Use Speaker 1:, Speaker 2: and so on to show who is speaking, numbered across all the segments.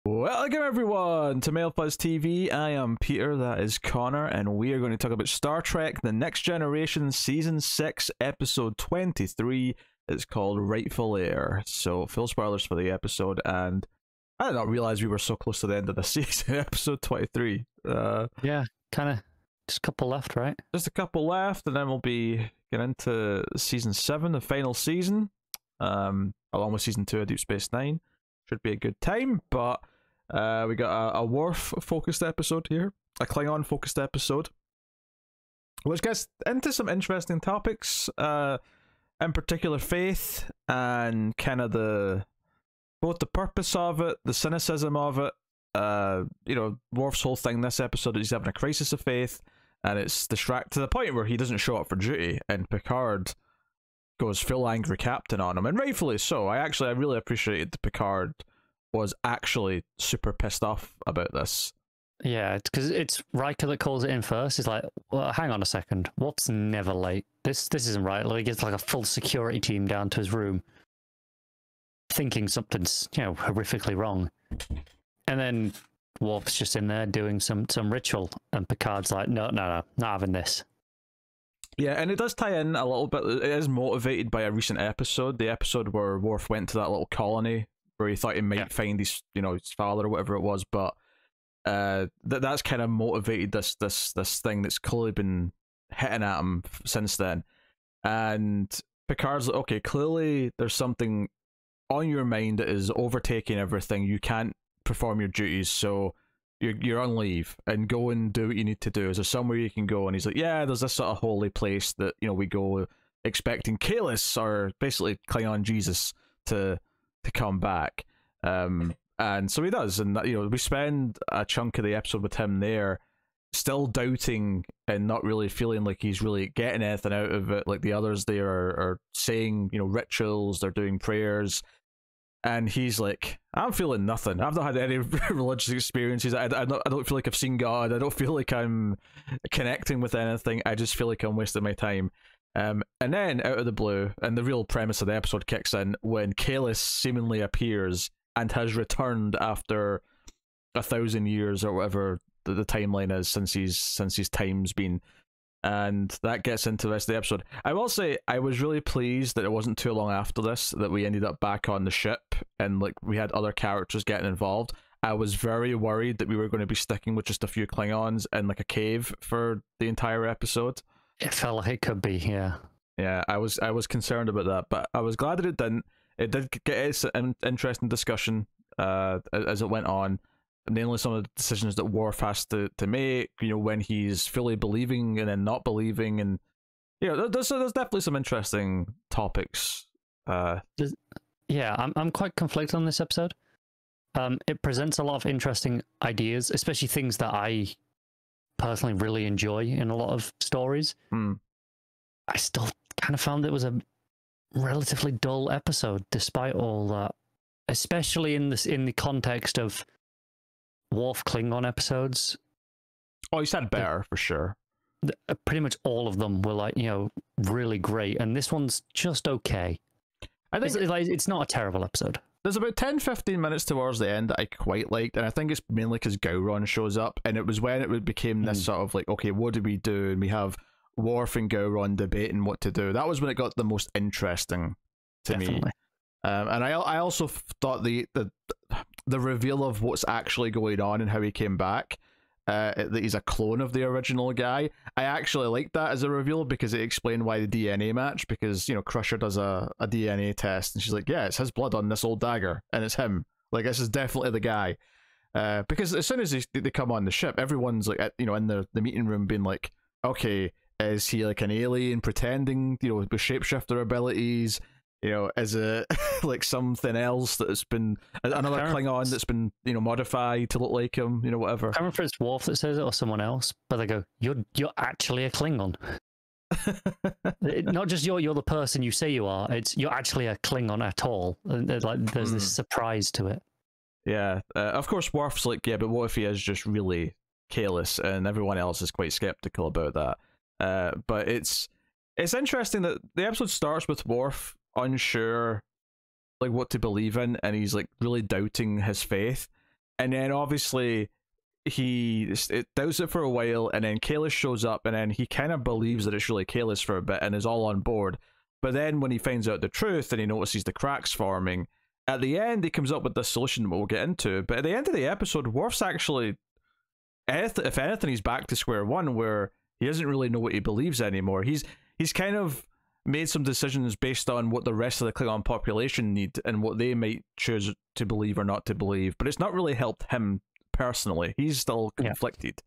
Speaker 1: Welcome everyone to Mail Fuzz TV. I am Peter, that is Connor, and we are going to talk about Star Trek The Next Generation Season 6, Episode 23. It's called Rightful Heir. So, full spoilers for the episode, and I did not realize we were so close to the end of the season, Episode 23.
Speaker 2: Yeah, kind of. Just a couple left, right?
Speaker 1: Just a couple left, and then we'll be getting into Season 7, the final season, along with Season 2 of Deep Space Nine. Should be a good time, but we got a Worf-focused episode here, a Klingon-focused episode, which gets into some interesting topics, in particular faith, and kind of both the purpose of it, the cynicism of it. Worf's whole thing this episode is he's having a crisis of faith, and it's distracted to the point where he doesn't show up for duty, and Picard goes full angry captain on him, and rightfully so. I really appreciated that Picard was actually super pissed off about this.
Speaker 2: Yeah, it's because it's Riker that calls it in first. He's like, well, hang on a second. Warp's never late. This isn't right. Like, he gets like a full security team down to his room thinking something's, horrifically wrong. And then Warp's just in there doing some ritual, and Picard's like, no, not having this.
Speaker 1: Yeah, and it does tie in a little bit. It is motivated by a recent episode, the episode where Worf went to that little colony where he thought he might find his father or whatever it was, but that's kind of motivated this thing that's clearly been hitting at him since then. And Picard's like, okay, clearly there's something on your mind that is overtaking everything. You can't perform your duties, so you're on leave, and go and do what you need to do. Is there somewhere you can go? And he's like, yeah, there's this sort of holy place that we go expecting Kalis, or basically Klingon Jesus, to come back. And so he does, and we spend a chunk of the episode with him there, still doubting and not really feeling like he's really getting anything out of it. Like the others there are saying rituals, they're doing prayers, and he's like, I'm feeling nothing. I've not had any religious experiences. I don't feel like I've seen God. I don't feel like I'm connecting with anything. I just feel like I'm wasting my time. And then out of the blue, and the real premise of the episode kicks in when Kalis seemingly appears and has returned after 1,000 years or whatever the timeline is since his time's been, and that gets into the rest of the episode. I will say I was really pleased that it wasn't too long after this that we ended up back on the ship and we had other characters getting involved. I was very worried that we were going to be sticking with just a few Klingons in a cave for the entire episode.
Speaker 2: It felt like it could be, yeah.
Speaker 1: Yeah, I was concerned about that, but I was glad that it didn't. It did get an interesting discussion as it went on, namely some of the decisions that Worf has to make, when he's fully believing and then not believing, and there's definitely some interesting topics.
Speaker 2: Yeah, I'm quite conflicted on this episode. It presents a lot of interesting ideas, especially things that I personally really enjoy in a lot of stories. I still kind of found it was a relatively dull episode despite all that, especially in the context of Worf Klingon episodes.
Speaker 1: Oh, you said better for sure.
Speaker 2: Pretty much all of them were really great, and this one's just okay. I think it's not a terrible episode.
Speaker 1: There's about 10-15 minutes towards the end that I quite liked, and I think it's mainly because Gowron shows up, and it was when it became this sort of okay, what do we do? And we have Worf and Gowron debating what to do. That was when it got the most interesting to me. And I also thought the reveal of what's actually going on and how he came back, that he's a clone of the original guy, I actually liked that as a reveal, because it explained why the DNA match, because Crusher does a DNA test and she's like, yeah, it's his blood on this old dagger and it's him, this is definitely the guy. Because as soon as they come on the ship, everyone's in the meeting room being like, okay, is he an alien pretending with shapeshifter abilities? Is it something else that's been another Klingon that's been modified to look like him? Whatever.
Speaker 2: I can't remember if it's Worf that says it or someone else, but they go, "You're actually a Klingon." Not just you're the person you say you are. It's you're actually a Klingon at all. And there's this surprise to it.
Speaker 1: Yeah. Of course, Worf's yeah, but what if he is just really Kalis, and everyone else is quite skeptical about that. But it's interesting that the episode starts with Worf unsure what to believe in, and he's really doubting his faith, and then obviously it doubts it for a while, and then Kalis shows up, and then he kind of believes that it's really Kalis for a bit and is all on board. But then when he finds out the truth and he notices the cracks forming, at the end he comes up with this solution that we'll get into. But at the end of the episode, Worf's actually, if anything, he's back to square one, where he doesn't really know what he believes anymore. He's kind of made some decisions based on what the rest of the Klingon population need and what they might choose to believe or not to believe, but it's not really helped him personally. He's still conflicted,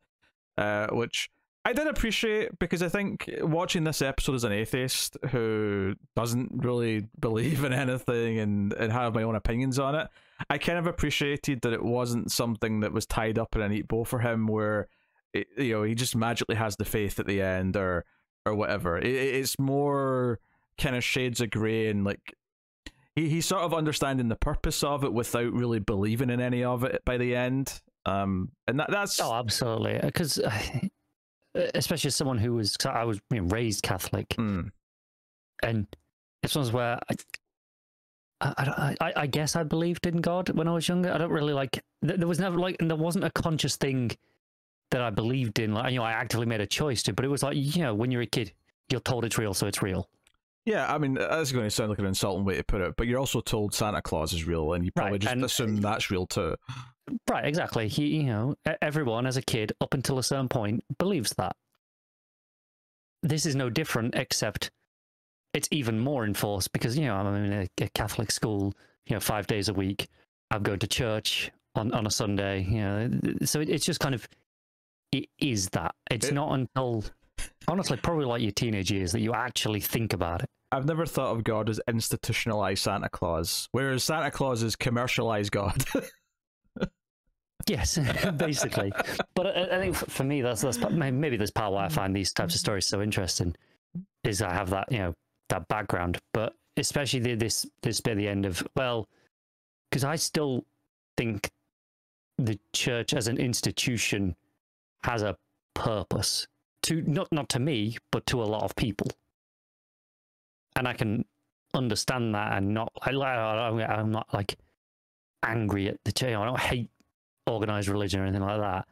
Speaker 1: which I did appreciate, because I think watching this episode as an atheist who doesn't really believe in anything and have my own opinions on it, I kind of appreciated that it wasn't something that was tied up in a neat bow for him, where he just magically has the faith at the end or whatever. It's more kind of shades of grey, and like he's sort of understanding the purpose of it without really believing in any of it by the end. And that's
Speaker 2: absolutely, because especially as someone who was, I was raised Catholic, and it's one where I guess I believed in God when I was younger. I don't really like, there was never like, and there wasn't a conscious thing that I believed in, like, I actively made a choice to, but it was like, when you're a kid, you're told it's real, so it's real. Yeah,
Speaker 1: I mean, that's going to sound like an insulting way to put it, but you're also told Santa Claus is real, and you probably just assume that's real too.
Speaker 2: Right, exactly. Everyone as a kid, up until a certain point, believes that. This is no different, except it's even more enforced because, I'm in a Catholic school, 5 days a week. I'm going to church on a Sunday, so it's just kind of, it is that. It's not until, honestly, probably like your teenage years that you actually think about it.
Speaker 1: I've never thought of God as institutionalized Santa Claus, whereas Santa Claus is commercialized God.
Speaker 2: Yes, basically. But I think for me, that's maybe that's part of why I find these types of stories so interesting, is I have that, that background. But especially this bit at the end of, well, because I still think the church as an institution has a purpose, to not to me, but to a lot of people, and I can understand that, and I'm not like angry at the church. I don't hate organized religion or anything like that.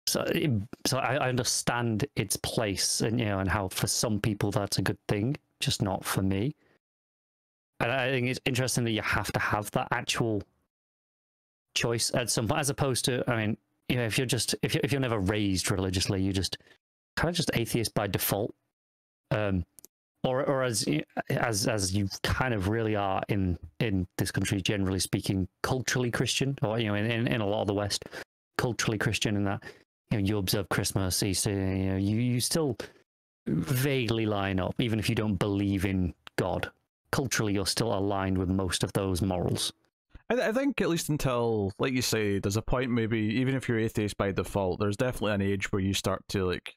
Speaker 2: So I understand its place, and and how for some people that's a good thing, just not for me. And I think it's interesting that you have to have that actual choice at some point, as opposed to, I mean, if you're never raised religiously, you just kind of just atheist by default, or as you kind of really are in this country, generally speaking, culturally Christian, or in a lot of the West, culturally Christian, in that you observe Christmas, Easter, you still vaguely line up, even if you don't believe in God. Culturally, you're still aligned with most of those morals.
Speaker 1: I think at least until, like you say, there's a point, maybe even if you're atheist by default, there's definitely an age where you start to like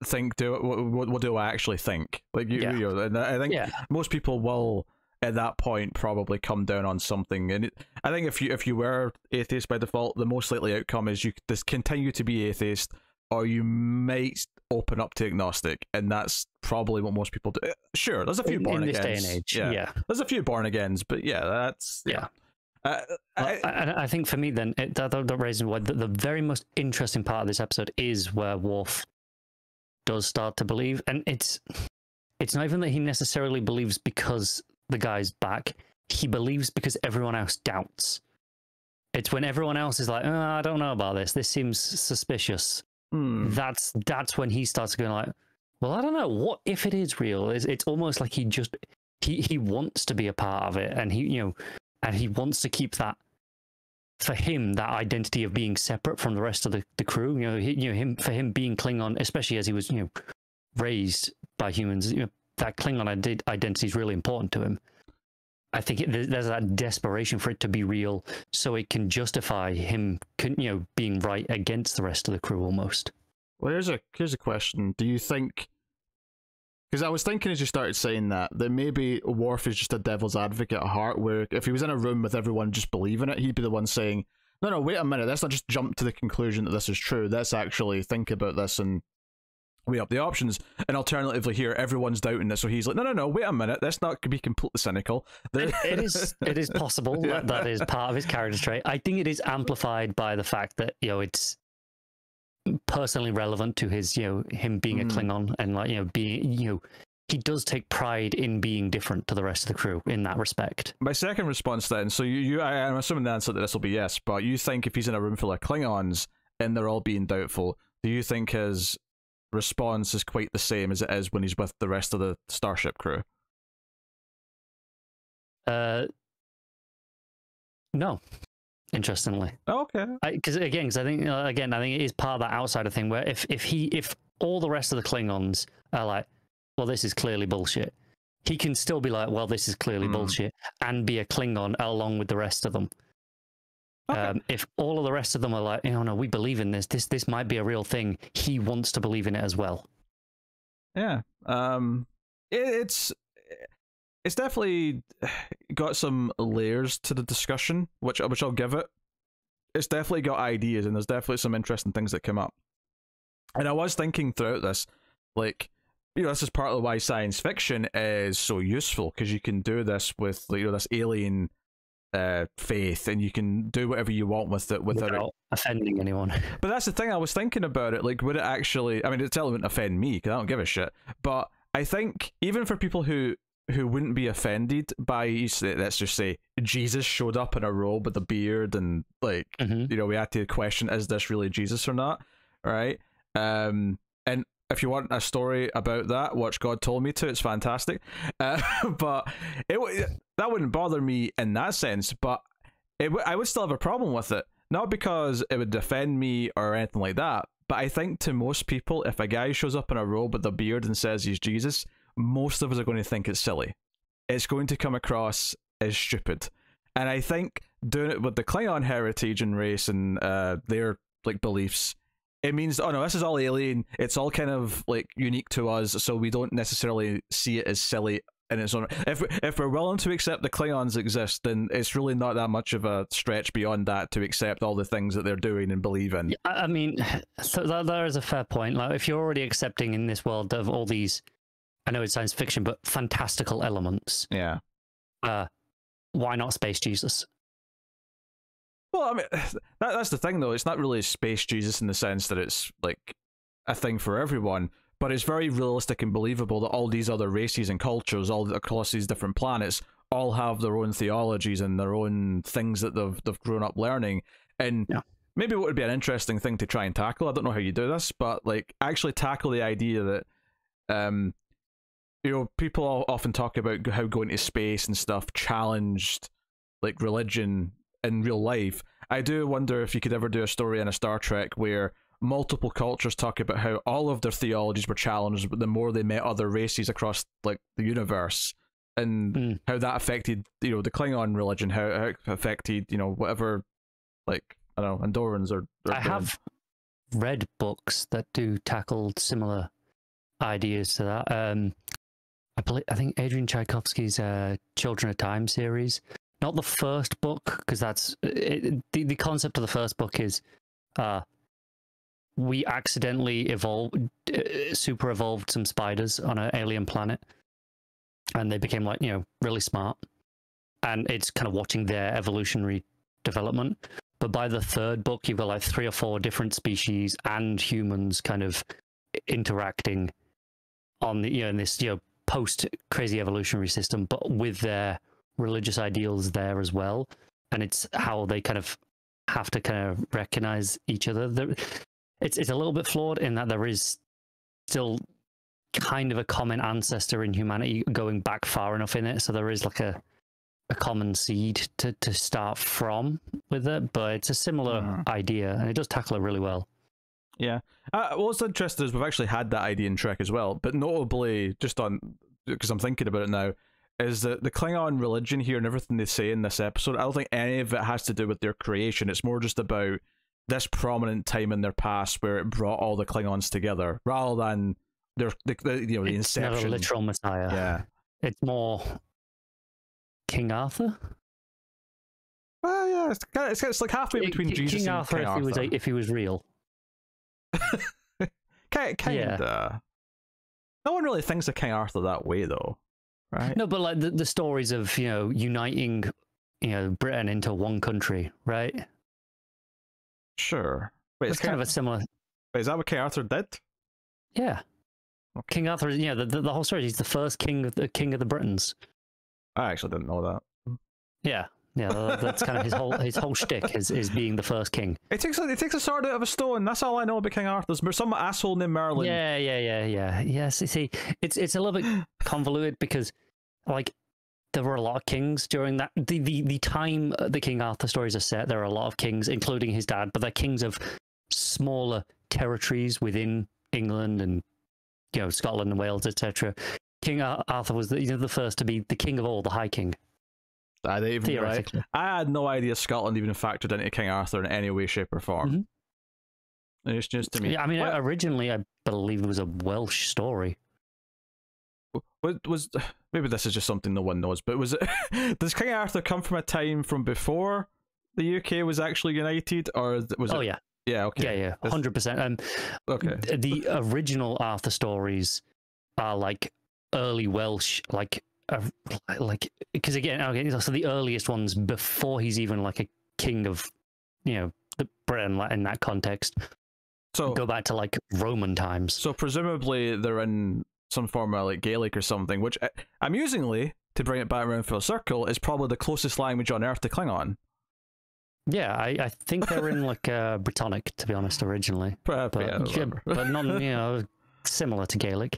Speaker 1: think, what do I actually think? Like and I think most people will at that point probably come down on something. And I think if you were atheist by default, the most likely outcome is you just continue to be atheist, or you might open up to agnostic, and that's probably what most people do. Sure, there's a few born agains
Speaker 2: in this day and age. Yeah,
Speaker 1: there's a few born agains, but that's
Speaker 2: I think for me then, that raises why the very most interesting part of this episode is where Worf does start to believe, and it's not even that he necessarily believes because the guy's back. He believes because everyone else doubts. It's when everyone else is like, oh, I don't know about this. This seems suspicious. That's when he starts going like, well, I don't know. What if it is real? It's almost like he wants to be a part of it, and he wants to keep that, for him, that identity of being separate from the rest of the crew. For him being Klingon, especially as he was raised by humans, that Klingon identity is really important to him. I think there's that desperation for it to be real, so it can justify him, being right against the rest of the crew almost.
Speaker 1: Well, here's a question. Do you think? Because I was thinking as you started saying that maybe Worf is just a devil's advocate at heart, where if he was in a room with everyone just believing it, he'd be the one saying, no, wait a minute, let's not just jump to the conclusion that this is true. Let's actually think about this and weigh up the options. And alternatively, here everyone's doubting it, so he's like, no, wait a minute, let's not be completely cynical.
Speaker 2: It is possible that is part of his character trait. I think it is amplified by the fact that it's personally relevant to his him being a Klingon, and like being he does take pride in being different to the rest of the crew in that respect. My
Speaker 1: second response then, so I'm assuming the answer to this will be yes, but you think if he's in a room full of Klingons and they're all being doubtful, do you think his response is quite the same as it is when he's with the rest of the starship crew?
Speaker 2: No, interestingly.
Speaker 1: Okay.
Speaker 2: Because I think I think it is part of that outsider thing where if all the rest of the Klingons are like, well, this is clearly bullshit, he can still be like, well, this is clearly bullshit, and be a Klingon along with the rest of them. Okay. If all of the rest of them are like, no, we believe in this might be a real thing, he wants to believe in it as well.
Speaker 1: Yeah. It's definitely got some layers to the discussion, which I'll give it. It's definitely got ideas, and there's definitely some interesting things that come up. And I was thinking throughout this, like, this is partly why science fiction is so useful, because you can do this with, this alien faith, and you can do whatever you want with it without
Speaker 2: offending anyone.
Speaker 1: But that's the thing, I was thinking about it, like, would it actually, I mean, it still wouldn't offend me, because I don't give a shit, but I think even for people who wouldn't be offended by, let's just say, Jesus showed up in a robe with a beard, and like, we had to question, is this really Jesus or not, right? And if you want a story about that, watch God Told Me To. It's fantastic. But that wouldn't bother me in that sense, but I would still have a problem with it. Not because it would offend me or anything like that, but I think to most people, if a guy shows up in a robe with a beard and says he's Jesus, most of us are going to think it's silly. It's going to come across as stupid. And I think doing it with the Klingon heritage and race and their like beliefs, it means, oh no, this is all alien, it's all kind of like unique to us, so we don't necessarily see it as silly in its own. If we're willing to accept the Klingons exist, then it's really not that much of a stretch beyond that to accept all the things that they're doing and believe in.
Speaker 2: I mean, so that is a fair point. Like, if you're already accepting in this world of all these, I know it's science fiction, but fantastical elements.
Speaker 1: Yeah.
Speaker 2: Why not Space Jesus?
Speaker 1: Well, I mean, that's the thing, though. It's not really Space Jesus in the sense that it's like a thing for everyone, but it's very realistic and believable that all these other races and cultures, all across these different planets, all have their own theologies and their own things that they've grown up learning. And maybe what would be an interesting thing to try and tackle, I don't know how you do this, but like actually tackle the idea that people often talk about how going to space and stuff challenged like religion in real life. I do wonder if you could ever do a story in a Star Trek where multiple cultures talk about how all of their theologies were challenged, but the more they met other races across like the universe, and how that affected the Klingon religion, how it affected whatever, like, I don't know, Andorans or
Speaker 2: I have read books that do tackle similar ideas to that. I think Adrian Tchaikovsky's Children of Time series. Not the first book, because that's the concept of the first book is we accidentally super evolved some spiders on an alien planet, and they became like really smart, and it's kind of watching their evolutionary development. But by the third book, you've got like 3 or 4 different species and humans kind of interacting on the in this post crazy evolutionary system, but with their religious ideals there as well, and it's how they kind of have to kind of recognize each other. It's a little bit flawed in that there is still kind of a common ancestor in humanity going back far enough in it, so there is like a common seed to start from with it, but it's a similar idea, and it does tackle it really well.
Speaker 1: Yeah. What's interesting is we've actually had that idea in Trek as well, but notably, just on, because I'm thinking about it now, is that the Klingon religion here and everything they say in this episode, I don't think any of it has to do with their creation. It's more just about this prominent time in their past where it brought all the Klingons together, rather than the inception.
Speaker 2: It's not a literal messiah.
Speaker 1: Yeah.
Speaker 2: It's more King Arthur.
Speaker 1: Well, yeah, it's like halfway between Jesus
Speaker 2: King
Speaker 1: and
Speaker 2: Arthur,
Speaker 1: King Arthur.
Speaker 2: If he was real.
Speaker 1: Kinda. No one really thinks of King Arthur that way, though, right?
Speaker 2: No, but like the stories of uniting Britain into one country, right?
Speaker 1: Sure. Wait,
Speaker 2: It's kind of a similar.
Speaker 1: Wait, is that what King Arthur did?
Speaker 2: Yeah. Okay. King Arthur, the whole story. He's the first king of the Britons.
Speaker 1: I actually didn't know that.
Speaker 2: Yeah, that's kind of his whole shtick is being the first king.
Speaker 1: It takes a sword out of a stone. That's all I know about King Arthur. There's some asshole named Merlin.
Speaker 2: Yeah. Yes, you see, it's a little bit convoluted because, like, there were a lot of kings during that the time the King Arthur stories are set. There are a lot of kings, including his dad, but they're kings of smaller territories within England and Scotland and Wales, etc. King Arthur was the first to be the king of all, the High King.
Speaker 1: I didn't even right. I had no idea Scotland even factored into King Arthur in any way, shape, or form. Mm-hmm. It's just to me.
Speaker 2: Yeah, I mean, originally I believe it was a Welsh story.
Speaker 1: Was maybe this is just something no one knows, but was it? Does King Arthur come from a time from before the UK was actually united, or was it?
Speaker 2: Oh yeah.
Speaker 1: Yeah. Okay.
Speaker 2: Yeah. 100%.
Speaker 1: Okay.
Speaker 2: The original Arthur stories are like early Welsh, like because again, so the earliest ones before he's even like a king of, the Britain in that context. So go back to like Roman times.
Speaker 1: So presumably they're in some form of like Gaelic or something, which amusingly, to bring it back around full circle, is probably the closest language on earth to Klingon.
Speaker 2: Yeah, I think they were in like Brittonic, to be honest, originally, but not similar to Gaelic.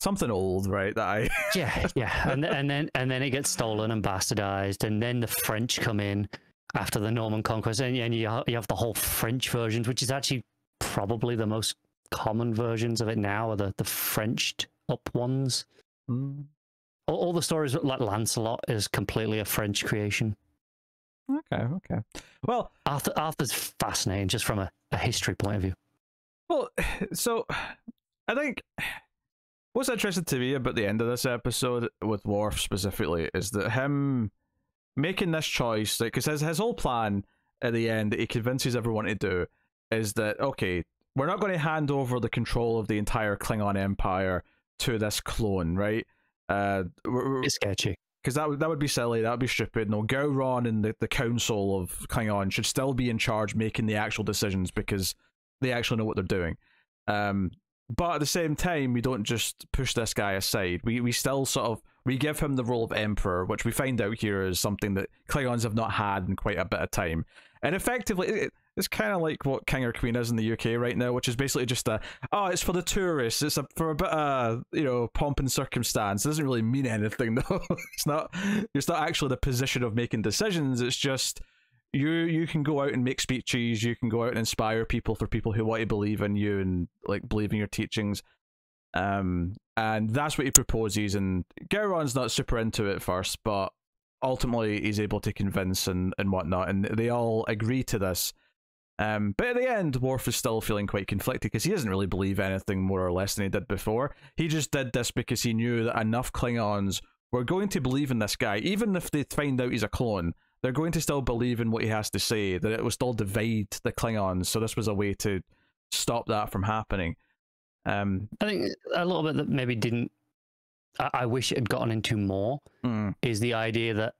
Speaker 1: Something old, right? That
Speaker 2: yeah, and then it gets stolen and bastardized, and then the French come in after the Norman conquest, and you have the whole French versions, which is actually probably the most common versions of it now, are the Frenched up ones. All the stories like Lancelot is completely a French creation.
Speaker 1: Okay. Well,
Speaker 2: Arthur's fascinating just from a history point of view.
Speaker 1: Well, so I think what's interesting to me about the end of this episode with Worf specifically is that him making this choice, because his whole plan at the end that he convinces everyone to do is that, okay, we're not going to hand over the control of the entire Klingon Empire to this clone, right?
Speaker 2: It's sketchy.
Speaker 1: Because that would be silly, that would be stupid. No, Gowron and the council of Klingon should still be in charge making the actual decisions because they actually know what they're doing. But at the same time, we don't just push this guy aside. We still we give him the role of emperor, which we find out here is something that Klingons have not had in quite a bit of time. And effectively, it's kind of like what King or Queen is in the UK right now, which is basically just it's for the tourists. It's for a bit of pomp and circumstance. It doesn't really mean anything though. It's not actually the position of making decisions. It's just you can go out and make speeches. You can go out and inspire people for people who want to believe in you and like believe in your teachings. And that's what he proposes. And Gowron's not super into it at first, but ultimately he's able to convince and whatnot, and they all agree to this. But at the end, Worf is still feeling quite conflicted because he doesn't really believe anything more or less than he did before. He just did this because he knew that enough Klingons were going to believe in this guy, even if they find out he's a clone. They're going to still believe in what he has to say, that it will still divide the Klingons, so this was a way to stop that from happening.
Speaker 2: I think a little bit that maybe didn't... I wish it had gotten into more, is the idea that,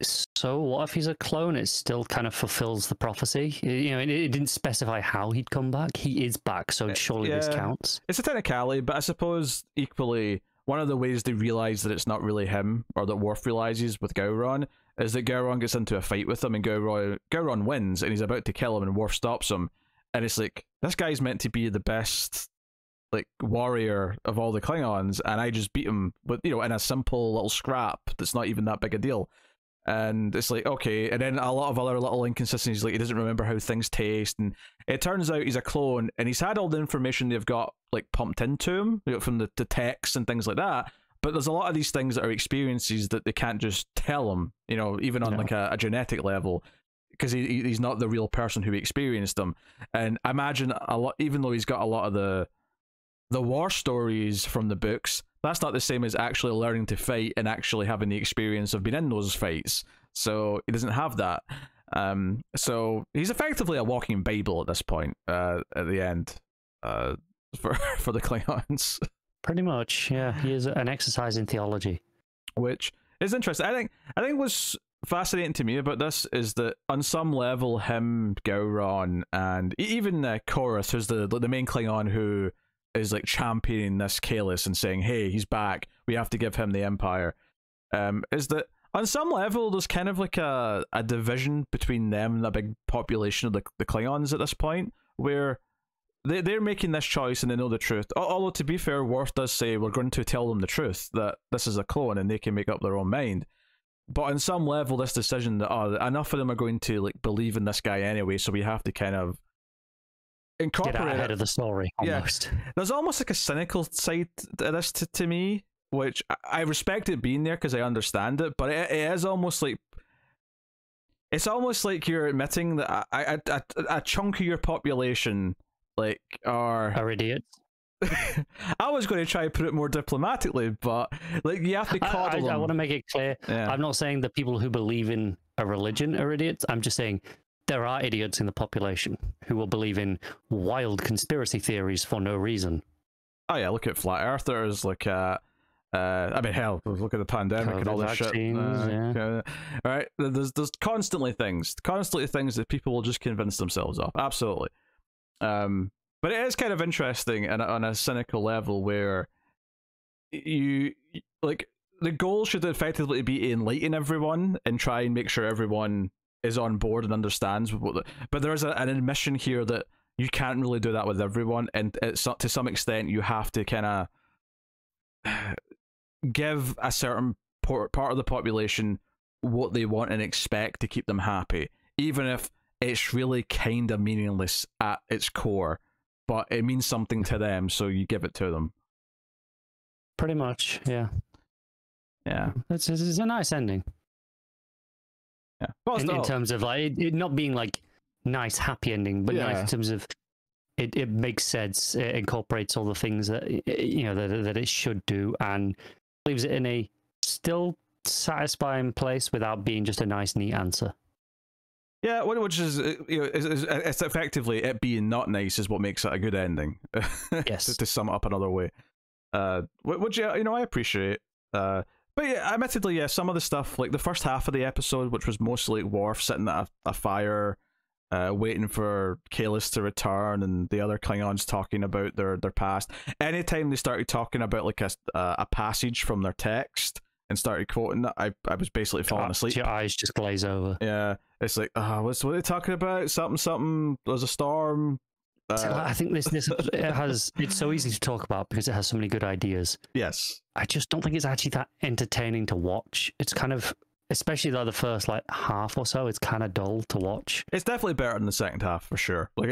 Speaker 2: so what if he's a clone? It still kind of fulfills the prophecy. It didn't specify how he'd come back. He is back, so surely this counts.
Speaker 1: It's a technicality, but I suppose equally, one of the ways they realize that it's not really him, or that Worf realizes with Gowron, is that Gowron gets into a fight with him, and Gowron wins, and he's about to kill him, and Worf stops him. And it's like, this guy's meant to be the best warrior of all the Klingons, and I just beat him with, in a simple little scrap that's not even that big a deal. And it's like, okay, and then a lot of other little inconsistencies, like he doesn't remember how things taste, and it turns out he's a clone, and he's had all the information they've got pumped into him, from the texts and things like that, but there's a lot of these things that are experiences that they can't just tell him, even on a genetic level, because he's not the real person who experienced them. And I imagine a lot, even though he's got a lot of the war stories from the books, that's not the same as actually learning to fight and actually having the experience of being in those fights. So he doesn't have that. So he's effectively a walking Bible at this point, at the end. for the Klingons.
Speaker 2: Pretty much, yeah. He is an exercise in theology,
Speaker 1: which is interesting. I think what's fascinating to me about this is that on some level, him, Gowron, and even Korath, who's the main Klingon who is like championing this Kalis and saying, "Hey, he's back. We have to give him the Empire." Is that on some level there's kind of like a division between them and a big population of the Klingons at this point, where they're making this choice and they know the truth. Although, to be fair, Worf does say we're going to tell them the truth, that this is a clone and they can make up their own mind. But on some level, this decision that enough of them are going to like believe in this guy anyway, so we have to kind of incorporate
Speaker 2: get ahead of the story. Almost.
Speaker 1: Yeah. There's almost like a cynical side to this to me, which I respect it being there because I understand it, but it is almost like it's almost like you're admitting that a chunk of your population like are
Speaker 2: idiots.
Speaker 1: I was going to try and put it more diplomatically, but like you have to coddle them.
Speaker 2: I want to make it clear. Yeah. I'm not saying that people who believe in a religion are idiots. I'm just saying there are idiots in the population who will believe in wild conspiracy theories for no reason.
Speaker 1: Oh yeah, look at flat earthers. Look at I mean, hell, look at the pandemic and all this shit. Yeah. All right, there's constantly things that people will just convince themselves of. Absolutely. But it is kind of interesting on a cynical level where you like the goal should effectively be to enlighten everyone and try and make sure everyone is on board and understands but there is an admission here that you can't really do that with everyone, and to some extent you have to kind of give a certain part of the population what they want and expect to keep them happy, even if it's really kind of meaningless at its core, but it means something to them, so you give it to them.
Speaker 2: Pretty much, yeah.
Speaker 1: Yeah.
Speaker 2: It's a nice ending.
Speaker 1: Yeah. Well,
Speaker 2: in terms of like it not being like nice happy ending, but nice in terms of it makes sense. It incorporates all the things that that it should do, and leaves it in a still satisfying place without being just a nice, neat answer.
Speaker 1: Yeah, which is it's effectively it being not nice is what makes it a good ending.
Speaker 2: Yes.
Speaker 1: to sum it up another way, which I appreciate. But yeah, admittedly, some of the stuff like the first half of the episode, which was mostly Worf sitting at a fire, waiting for Kalis to return, and the other Klingons talking about their past. Anytime they started talking about like a passage from their text and started quoting that, I was basically falling asleep.
Speaker 2: Your eyes just glaze over.
Speaker 1: Yeah, it's like, what are they talking about? Something. There's a storm.
Speaker 2: I think this it's so easy to talk about because it has so many good ideas.
Speaker 1: Yes.
Speaker 2: I just don't think it's actually that entertaining to watch. It's kind of, especially like the first like half or so, it's kind of dull to watch.
Speaker 1: It's definitely better than the second half for sure. Like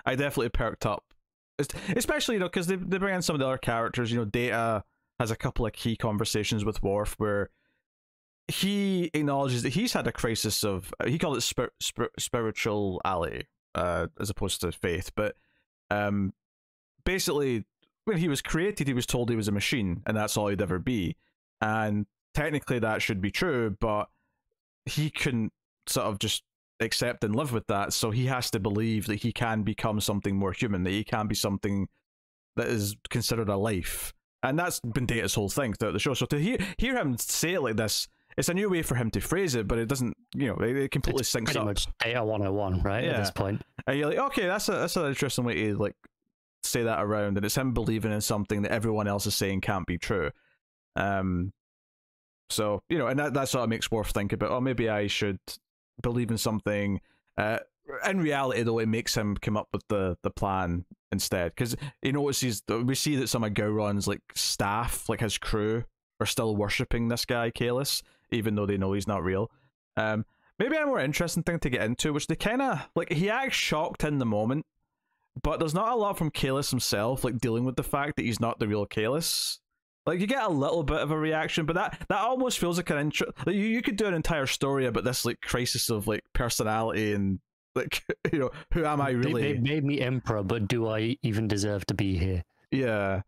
Speaker 1: I definitely perked up, especially because they bring in some of the other characters. Data has a couple of key conversations with Worf where he acknowledges that he's had a crisis of, he called it spirituality, as opposed to faith, but basically when he was created he was told he was a machine and that's all he'd ever be, and technically that should be true, but he couldn't sort of just accept and live with that, so he has to believe that he can become something more human, that he can be something that is considered a life, and that's been Data's whole thing throughout the show. So to hear him say it like this, it's a new way for him to phrase it, but it doesn't, it completely syncs up.
Speaker 2: Pretty much Data 101, right? Yeah. At this point.
Speaker 1: And you're like, okay, that's an interesting way to like say that around, and it's him believing in something that everyone else is saying can't be true. So, and that sort of makes Worf think about, maybe I should believe in something. In reality, though, it makes him come up with the plan instead, because he notices, we see that some of Gowron's like staff, like his crew, are still worshipping this guy Kalis, even though they know he's not real. Maybe a more interesting thing to get into, which they kind of like, he acts shocked in the moment, but there's not a lot from Kalis himself, like dealing with the fact that he's not the real Kalis. Like, you get a little bit of a reaction, but that almost feels like an intro. Like, you could do an entire story about this like crisis of like personality and like, who am I really?
Speaker 2: They made me emperor, but do I even deserve to be here?
Speaker 1: Yeah.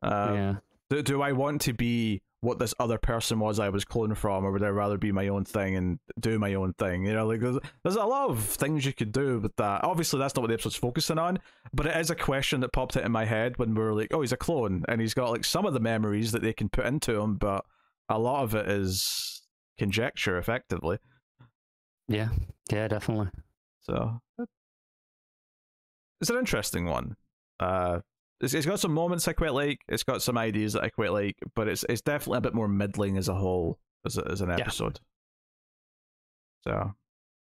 Speaker 2: Yeah.
Speaker 1: Do I want to be what this other person was I was cloned from, or would I rather be my own thing and do my own thing? You know, like there's a lot of things you could do with that. Obviously, that's not what the episode's focusing on, but it is a question that popped into my head when we were like, oh, he's a clone, and he's got like some of the memories that they can put into him, but a lot of it is conjecture, effectively.
Speaker 2: Yeah, definitely.
Speaker 1: So it's an interesting one. It's got some moments I quite like. It's got some ideas that I quite like, but it's definitely a bit more middling as a whole as an episode. So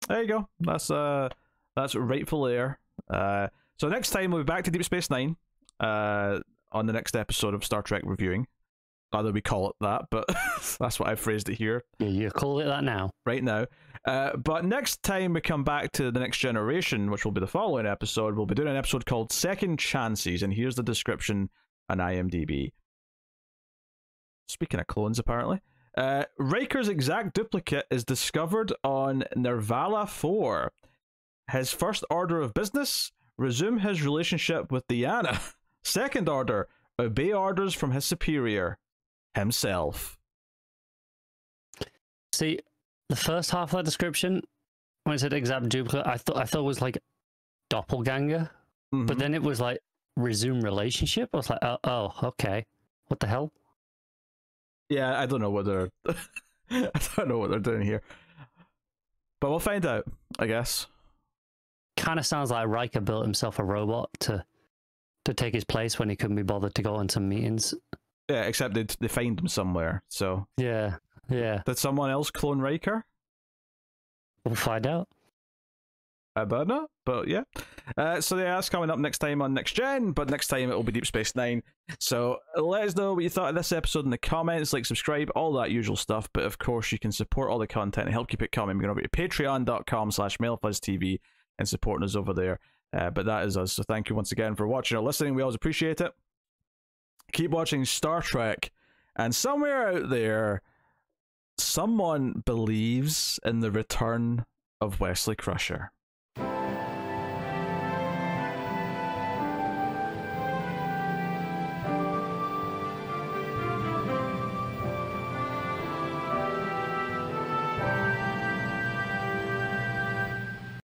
Speaker 1: there you go. That's Rightful Heir. So next time we'll be back to Deep Space Nine. On the next episode of Star Trek Reviewing. Not that we call it that, but that's what I phrased it here.
Speaker 2: Yeah, you call it that now.
Speaker 1: Right now. But next time we come back to The Next Generation, which will be the following episode, we'll be doing an episode called Second Chances, and here's the description on IMDb. Speaking of clones, apparently. Riker's exact duplicate is discovered on Nervala 4. His first order of business, resume his relationship with Deanna. Second order, obey orders from his superior, himself.
Speaker 2: See, the first half of that description, when it said exact duplicate, I thought it was like doppelganger, but then it was like resume relationship. I was like, oh, okay, what the hell?
Speaker 1: Yeah, I don't know what they're I don't know what they're doing here, but we'll find out, I guess.
Speaker 2: Kind of sounds like Riker built himself a robot to take his place when he couldn't be bothered to go on some meetings.
Speaker 1: Yeah, except they find him somewhere. So
Speaker 2: yeah.
Speaker 1: Did someone else clone Riker?
Speaker 2: We'll find out.
Speaker 1: I don't know, but yeah. So yeah, that's coming up next time on Next Gen, but next time it will be Deep Space Nine. So let us know what you thought of this episode in the comments, like, subscribe, all that usual stuff. But of course, you can support all the content and help keep it coming. We're going to be at patreon.com/MailFuzzTV and supporting us over there. But that is us. So thank you once again for watching or listening. We always appreciate it. Keep watching Star Trek, and somewhere out there, someone believes in the return of Wesley Crusher.